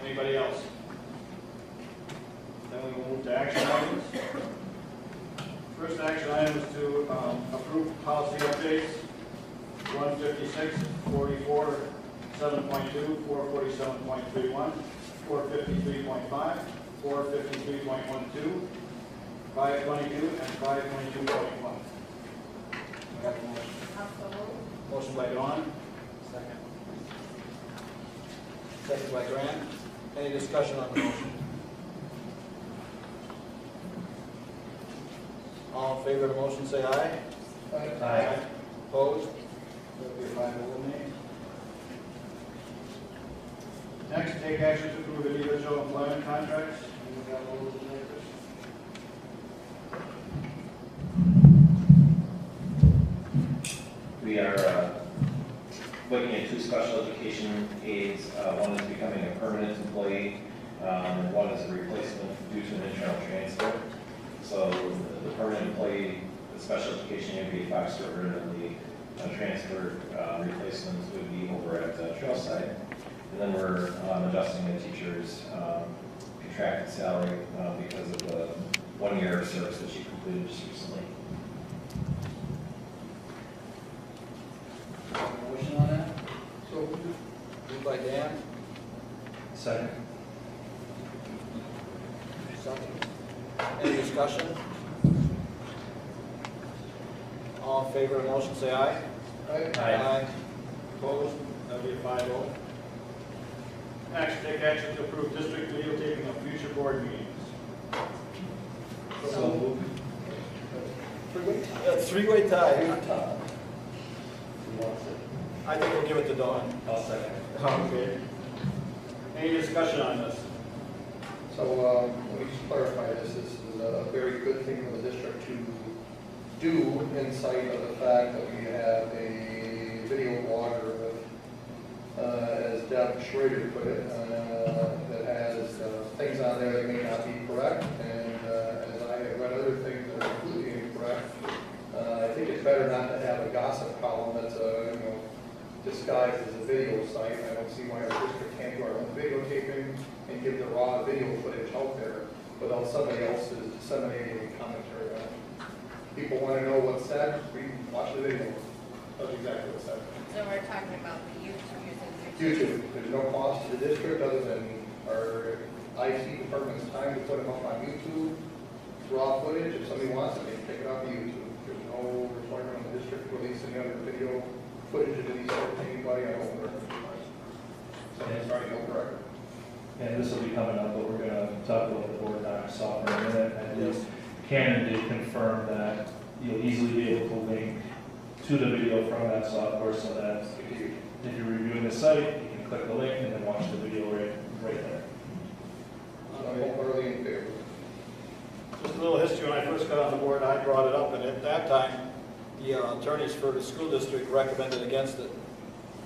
Anybody else? Then we will move to action items. First action item is to approve policy updates. 156, 44, 7.2, 447.31, 453.5, 453.12, 522, and 522.1. We have a motion. Motion by Dawn. Second. Second by Grant. Any discussion on the motion? All in favor of the motion, say aye. Aye. Aye. Opposed? That will be a 5-0 nay. Next, take action to approve individual employment contracts. We got all those in there, Chris? We are looking at 2 special education aides. One is becoming a permanent employee, and one is a replacement due to an internal transfer. So the permanent employee, the special education would be Foxford, and the transfer replacements would be over at Trailside. And then we're adjusting the teacher's contracted salary because of the 1 year of service that she completed just recently. Motion on that? So moved by Dan. Second. Second. Any discussion? All in favor of the motion, say aye. Aye. Aye. Opposed? That will be a 5-0. Next, take action to approve district videotaping of future board meetings. So moved. Three-way tie. I think we'll give it to Dawn. I'll second. Okay. Any discussion on this? So let me just clarify this. This is a very good thing for the district to do in sight of the fact that we have a video blogger with, as Deb Schrader put it, that has things on there that may not be correct. And as I have read other things that are completely incorrect, I think it's better not to have a gossip column that's disguised as a video site. I don't see why our district can't do our own videotaping and give the raw video footage out there without somebody else disseminating commentary on it. People want to know what's said, we watch the video. That's exactly what's said. So we're talking about the YouTube using YouTube. There's no cost to the district other than our IT department's time to put them up on YouTube. It's raw footage. If somebody wants it, they can pick it off of YouTube. There's no requirement on the district to release any other video footage of any sort to anybody. I don't know. Somebody's already no record. And this will be coming up, but we're going to talk about the board doc software in a minute. And Yes. Canon did confirm that you'll easily be able to link to the video from that software, so that if you're reviewing the site, you can click the link and then watch the video right there. I'm early in favor. Just a little history. When I first got on the board, I brought it up, and at that time, the attorneys for the school district recommended against it.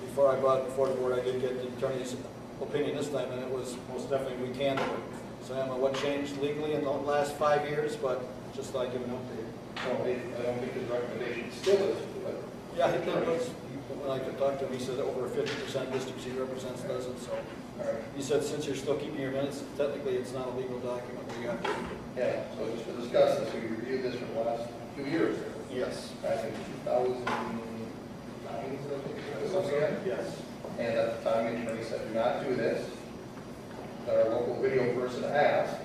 Before I brought it before the board, I did get the attorney's opinion this time, and it was most definitely we can do it. So I don't know what changed legally in the last 5 years, but just thought I'd give an update. I don't think his recommendation still is, but Yeah, he was. When I could talk to him, he said over 50% districts he represents doesn't. So all right. he said since you're still keeping your minutes, technically it's not a legal document. We have to. Yeah, so just to discuss this, we reviewed this for the last 2 years. Yes. Back in 2009, I think it was something like that. Yes. And at the time, the attorney said, do not do this. That our local video person asked,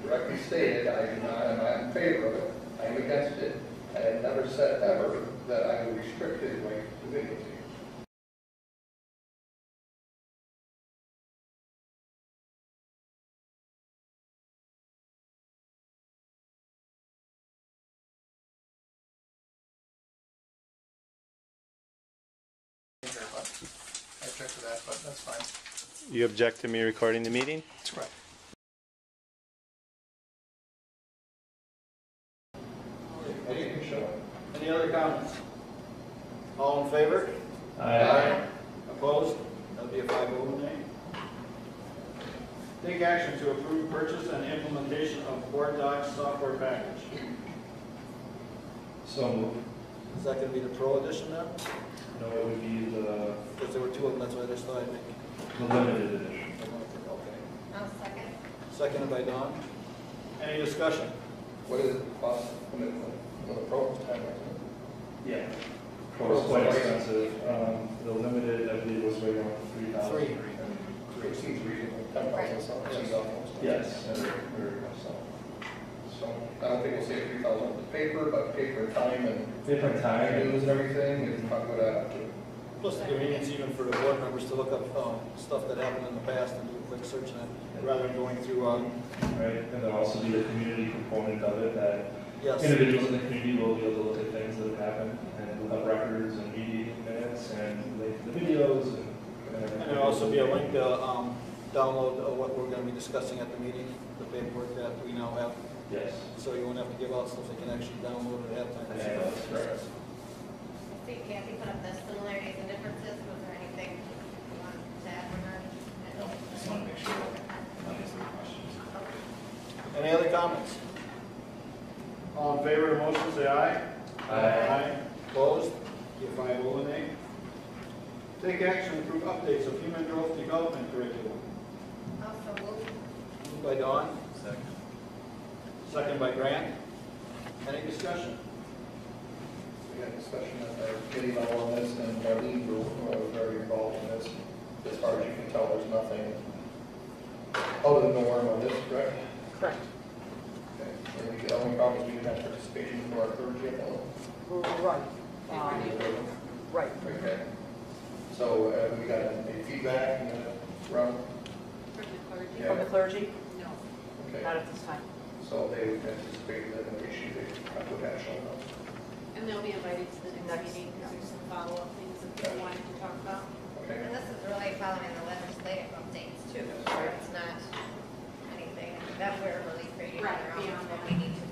directly stated, I do not, am not in favor of it. I am against it. I have never said ever that I would restrict his right to videotape. I object to that, but that's fine. You object to me recording the meeting? That's correct. Any other comments? All in favor? Aye. Opposed? That'll be a 5-0 nay. Take action to approve purchase and implementation of Board Docs software package. So moved. Is that going to be the Pro Edition then? No, it would be the Because there were 2 of them, that's why I just thought I'd make limited edition. okay. Seconded by Don. Any discussion? What is the cost commitment? Well, the program's time, isn't it? Yeah. It's quite expensive. The limited, I believe, was right around 3,000. Three. It seems reasonable, 10,000 something, seems almost. Yes, very much so. So, I don't think we'll say 3,000 for paper, but paper time and Different time. news and everything is probably what I have to. Plus the convenience even for the board members to look up stuff that happened in the past and do a quick search on it, rather than going through, Right, and there'll also be the community component of it that yes. individuals in the community will be able to look at things that have happened and we'll have records and meeting minutes and link to the videos and. And there'll also be a link to download what we're going to be discussing at the meeting, the paperwork that we now have. Yes. So you won't have to give out stuff, they can actually download it ahead of time. Yeah, that's correct. I think Kathy put up the similarities and differences. Was there anything you wanted to add from her? No, just want to make sure that answers the questions. Any other comments? All in favor of the motion, say aye. Aye. Opposed? Give 5 over nay. Take action to approve updates of human growth development curriculum. Also moved. Moved by Dawn, Second. second by Grant. Any discussion? We had discussion at our committee level on this, and Darlene Group was very involved in this. As far as you can tell, there's nothing out of the norm on this, correct? Correct. Okay. And the only problem is we didn't have participation from our clergy at all. Right. Right. Okay. So we got a feedback and from, From the clergy? Yeah. From the clergy? No. okay. Not at this time. So they anticipated that an issue they have potential. And they'll be invited to the Next. next meeting because there's some follow-up things that people wanted to talk about. Okay. And this is really following the legislative updates too, so it's not anything that we're really creating on our own, but we need to.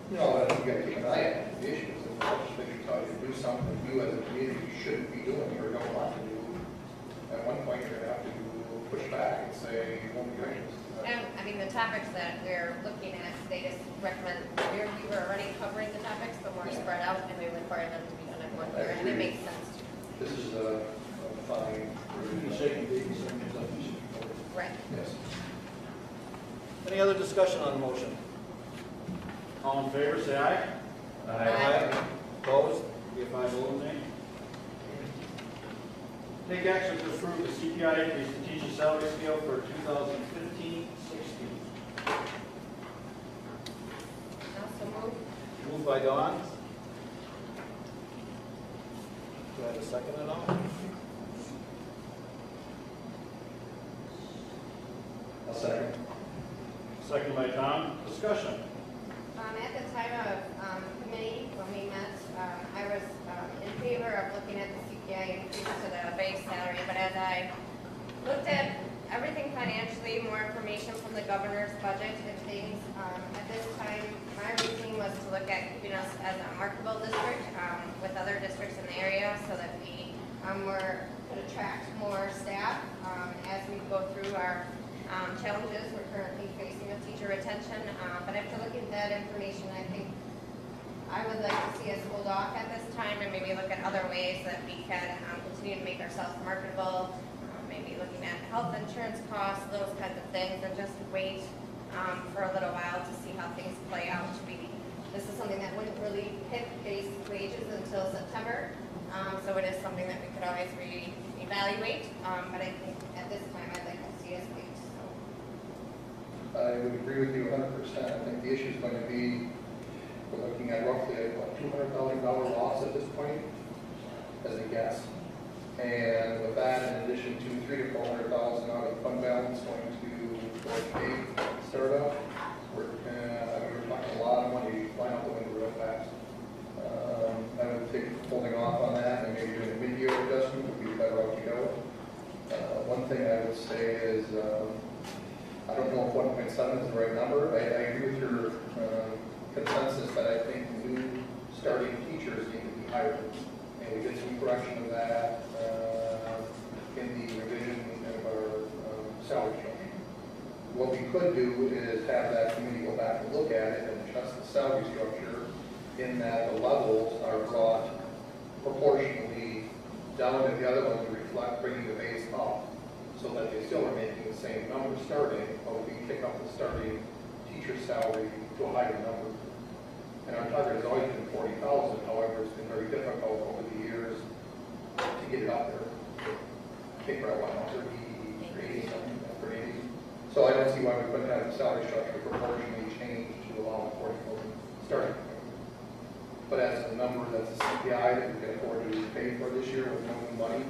You know, I think you got to keep an eye on the issues. If the legislature tells you to do something you as a community shouldn't be doing or don't want to do, at one point you're going to have to push back and say you won't be doing this. And, I mean, the topics that we're looking at, they just recommend, we were already covering the topics, but more spread out, and we require them to be done in one year, and it makes sense to. This is a fine. Shaking babies, something like Right. Yes. Any other discussion on the motion? All in favor, say aye. Aye. Opposed? Give 5 over nay. Take action to approve the CPI increase to teacher salary scale for 2015-16. Also moved. Moved by Dawn. Do I have a second at all? I'll second. Second by Tom. Discussion. At the time of committee, when we met, I was in favor of looking at the CPI increase to the base salary, but as I looked at everything financially, more information from the governor's budget and things, at this time, my reasoning was to look at keeping us as a marketable district with other districts in the area so that we could attract more staff as we go through our challenges we're currently facing with teacher retention. But after looking at that information, I think I would like to see us hold off at this time and maybe look at other ways that we can continue to make ourselves marketable, maybe looking at health insurance costs, those kinds of things, and just wait for a little while to see how things play out. This is something that wouldn't really hit base wages until September, so it is something that we could always reevaluate, but I think at this time I'd like to see us wait. I would agree with you 100%. I think the issue is going to be, we're looking at roughly a $200,000 loss at this point, as a guess. And with that, in addition to $300,000 to $400,000 out of fund balance going to 4K startup, we're talking a lot of money flying out the window real fast. I would think holding off on that and maybe doing a mid-year adjustment would be the better route to go. One thing I would say is, I don't know if 1.7 is the right number. I agree with your consensus that I think new starting teachers need to be hired. And we did some correction of that in the revision of our salary structure. What we could do is have that committee go back and look at it and adjust the salary structure in that the levels are brought proportionally down to the other ones to reflect bringing the base up so that they still are making the same number starting, but we kick up the starting teacher's salary to a higher number. And our target has always been 40,000, however, it's been very difficult over the years to get it up there. I think we're at 130, something, 30. So I don't see why we couldn't have the salary structure proportionally changed to allow 40,000 starting point. But as a number that's a CPI that we can afford to pay for this year with no new money,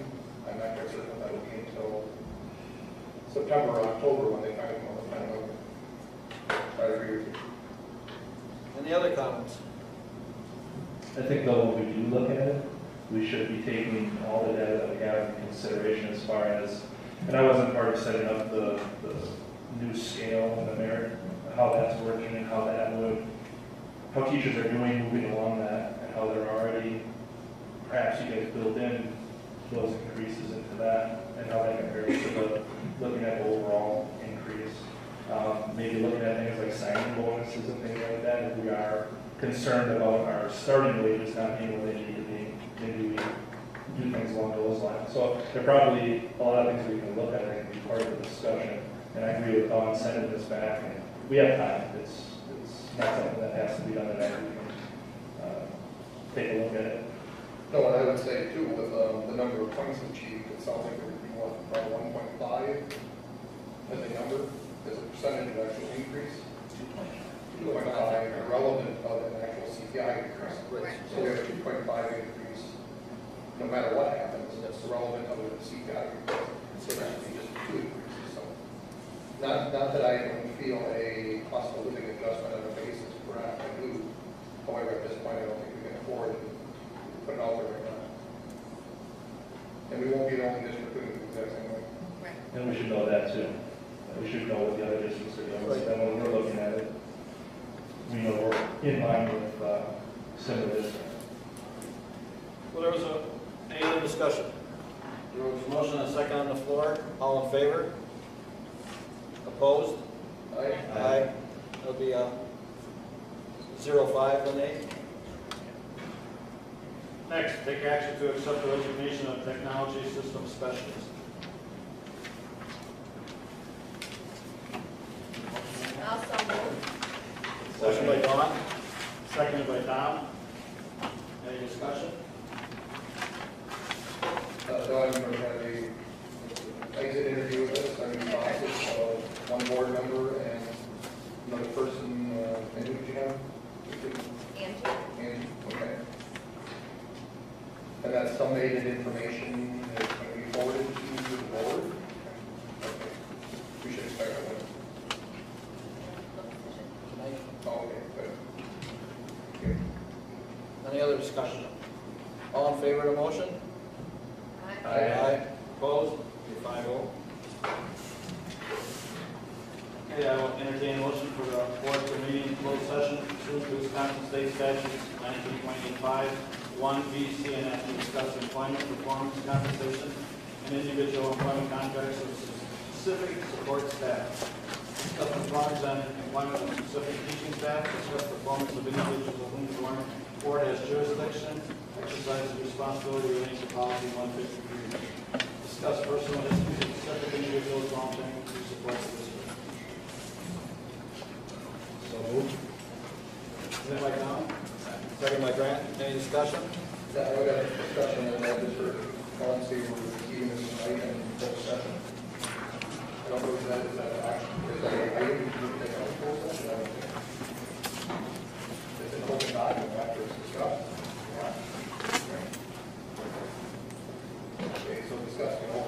I'm not quite certain what that will be until September or October when they kind of come up with kind of number. I agree with you. Any other comments? I think though, when we do look at it, we should be taking all the data that we have into consideration as far as, and I wasn't part of setting up the new scale and the merit, how that's working and how teachers are doing moving along that, and how they're already, perhaps you guys build in those increases into that, and how that compares to looking at the overall increase. Maybe looking at things like signing bonuses and things like that, if we are concerned about our starting wages not being where they need to be, maybe we do things along those lines. So there are probably a lot of things we can look at that can be part of the discussion. And I agree with Don sending this back, and we have time. It's not something that has to be done tonight. We can take a look at it. No, and I would say too, with the number of points achieved, it sounds like it would be more about 1.5 as a number, as a percentage of actual increase. 2.5 irrelevant of an actual CPI increase. Right. So we have a 2.5 increase, no matter what happens, that's irrelevant of the CPI increase. So that should be just 2 increases. So not that I don't feel a cost of living adjustment on a basis, perhaps I do. However, at this point, I don't think we can afford it. Put it out there right now. And we won't be the only district doing it the exact same way. Right. And we should know that too. We should know what the other districts are doing. So then when we're looking at it, we know we're in line with similar districts. Well, there was any other discussion? There was a motion and a second on the floor. All in favor? Opposed? Aye. That'll be 0-5, Lene. Next, take action to accept the resignation of technology system specialist. Also moved. Motion by Dawn, seconded by Tom. Any discussion? So I'm going to have a exit interview with us. I'm in the process of one board member and another person. And who did you have? Angie. Okay. And that summated information is going to be forwarded to the board. Okay. We should expect that one. Oh, okay, good. Okay. Any other discussion? All in favor of the motion? Aye. Opposed? Be 5-0. Okay, I will entertain a motion for the board to meeting in closed session pursuant to Wisconsin State Statutes 19.85, 1B, C, and F to discuss employment, performance, compensation, and individual employment contracts of specific support staff. Discuss performance and employment of specific teaching staff. Discuss performance of individuals of whom the board has jurisdiction. Exercise responsibility relating to policy 153. Discuss personal histories of specific individuals volunteering to support the district. So moved. Moved by Tom. Second by Grant. Any discussion? Yeah, I would have a discussion on that just for policy. We're receiving this tonight in closed session. I don't know if that is an action. Is that an item we can take out of closed session? I don't think. It's an open document after it's discussed. Yeah. Okay, so discussing open